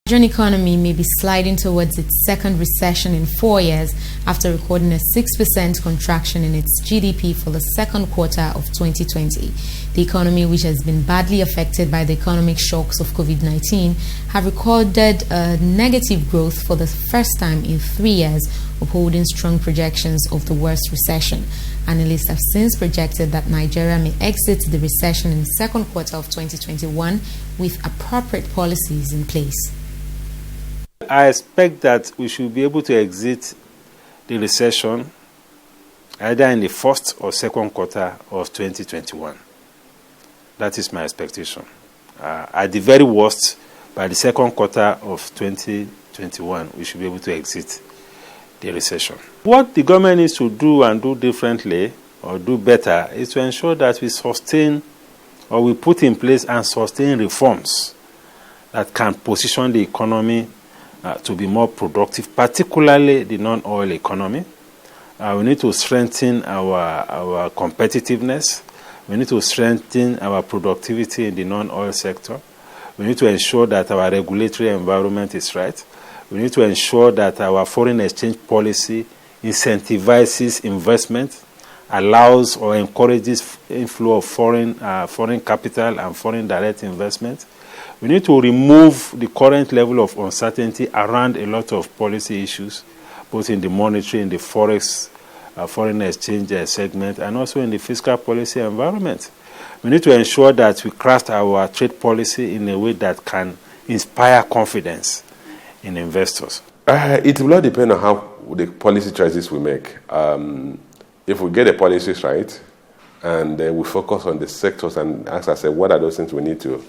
The Nigerian economy may be sliding towards its second recession in 4 years after recording a 6% contraction in its GDP for the second quarter of 2020. The economy, which has been badly affected by the economic shocks of COVID-19, have recorded a negative growth for the first time in 3 years, upholding strong projections of the worst recession. Analysts have since projected that Nigeria may exit the recession in the second quarter of 2021 with appropriate policies in place. I expect that we should be able to exit the recession either in the first or second quarter of 2021. That is my expectation. At the very worst, by the second quarter of 2021, we should be able to exit the recession. What the government needs to do and do differently or do better is to ensure that we sustain or we put in place and sustain reforms that can position the economy to be more productive, particularly the non-oil economy. We need to strengthen our competitiveness. We need to strengthen our productivity in the non-oil sector. We need to ensure that our regulatory environment is right. We need to ensure that our foreign exchange policy incentivizes investment, allows or encourages inflow of foreign capital and foreign direct investment. We need to remove the current level of uncertainty around a lot of policy issues, both in the monetary, in the forex, foreign exchange segment, and also in the fiscal policy environment. We need to ensure that we craft our trade policy in a way that can inspire confidence in investors. It will all depend on how the policy choices we make. If we get the policies right, and then we focus on the sectors, and as I said, what are those things we need to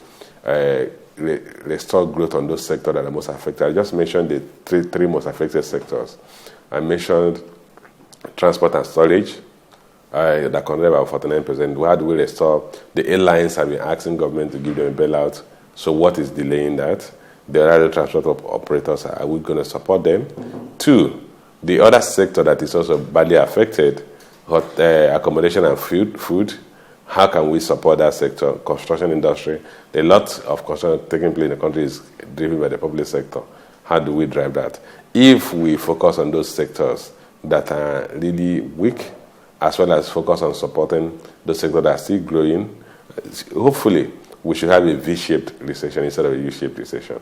restore growth on those sectors that are most affected. I just mentioned the three most affected sectors. I mentioned transport and storage, that contribute about 49%. How do we restore? The airlines have been asking government to give them a bailout. So what is delaying that? The other transport operators, are we going to support them? 2, the other sector that is also badly affected, accommodation and food. How can we support that sector? Construction industry. A lot of construction taking place in the country is driven by the public sector. How do we drive that? If we focus on those sectors that are really weak, as well as focus on supporting those sectors that are still growing, hopefully we should have a V-shaped recession instead of a U-shaped recession.